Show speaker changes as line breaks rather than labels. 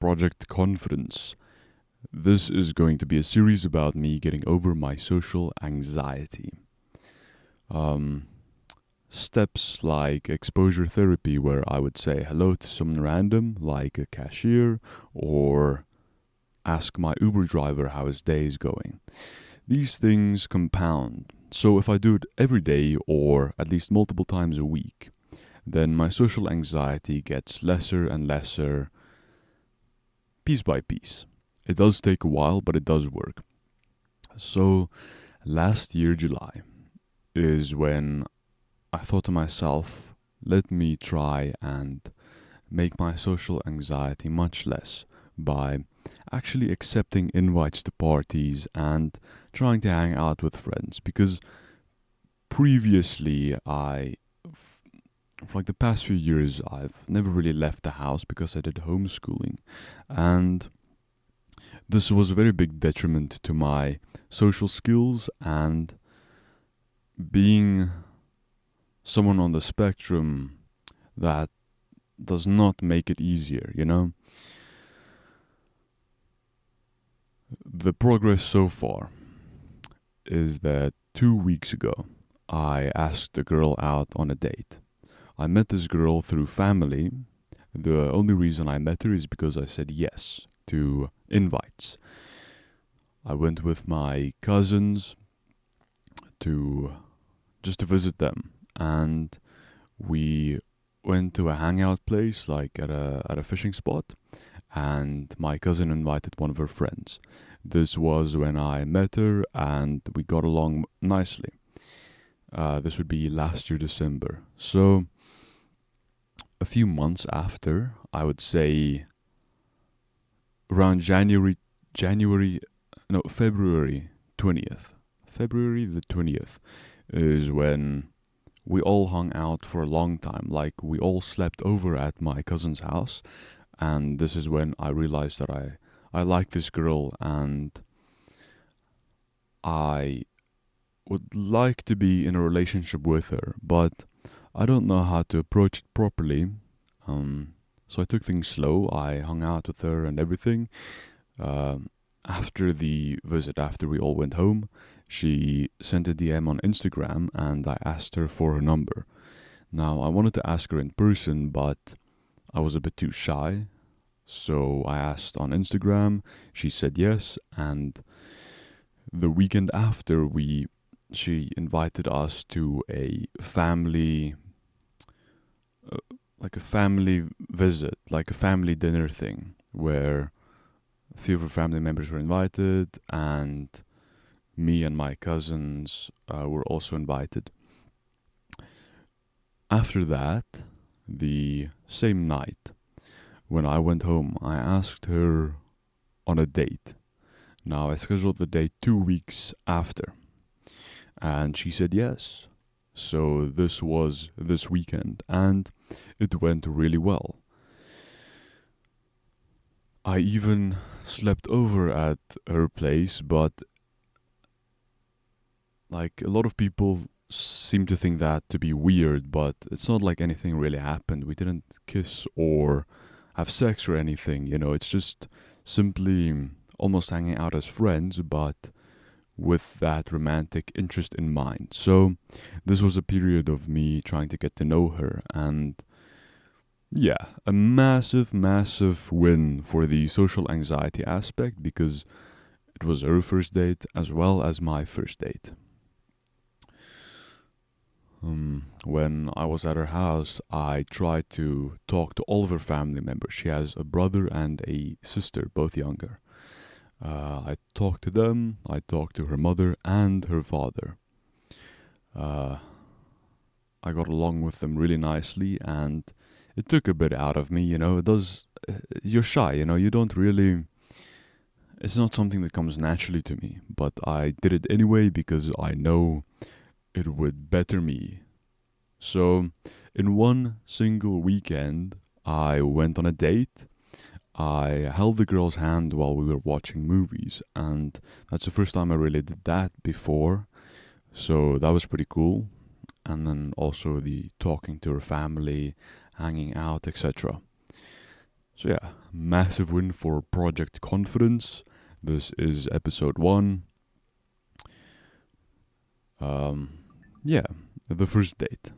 Project Conference. This is going to be a series about me getting over my social anxiety. Um, Steps like exposure therapy, where I would say hello to someone random, like a cashier, or ask my Uber driver how his day is going. These things compound. So if I do it every day or at least multiple times a week, then my social anxiety gets lesser and lesser piece by piece. It does take a while, but it does work. So last year, July, is when I thought to myself, let me try and make my social anxiety much less by actually accepting invites to parties and trying to hang out with friends. Because previously, for like the past few years, I've never really left the house because I did homeschooling. And this was a very big detriment to my social skills, and being someone on the spectrum, that does not make it easier. The progress so far is that 2 weeks ago, I asked a girl out on a date. I met this girl through family. The only reason I met her is because I said yes to invites. I went with my cousins to just to visit them, and we went to a hangout place, like at a fishing spot, and my cousin invited one of her friends. This was when I met her, and we got along nicely. This would be last year December. So a few months after, I would say around February 20th. February the 20th is when we all hung out for a long time. Like, we all slept over at my cousin's house, and this is when I realized that I like this girl, and I would like to be in a relationship with her, but I don't know how to approach it properly. So I took things slow. I hung out with her and everything. After the visit, after we all went home, she sent a DM on Instagram, and I asked her for her number. Now, I wanted to ask her in person, but I was a bit too shy. So I asked on Instagram. She said yes, and the weekend after, she invited us to uh, a family visit, like a family dinner thing, where a few of her family members were invited, and me and my cousins were also invited. After that, the same night, when I went home, I asked her on a date. Now, I scheduled the date 2 weeks after, and she said yes. So this was this weekend, and it went really well. I even slept over at her place, but like, a lot of people seem to think that to be weird, but it's not like anything really happened. We didn't kiss or have sex or anything. It's just simply almost hanging out as friends, but with that romantic interest in mind. So this was a period of me trying to get to know her, and yeah, a massive, massive win for the social anxiety aspect, because it was her first date as well as my first date. When I was at her house, I tried to talk to all of her family members. She has a brother and a sister, both younger. I talked to them, I talked to her mother and her father. Uh, I got along with them really nicely, and it took a bit out of me. It does. You're shy. You don't really. It's not something that comes naturally to me, but I did it anyway because I know it would better me. So, in one single weekend, I went on a date. I held the girl's hand while we were watching movies, and that's the first time I really did that before. So that was pretty cool. And then also the talking to her family, hanging out, etc. So yeah, massive win for Project Confidence. This is episode 1. Yeah, the first date.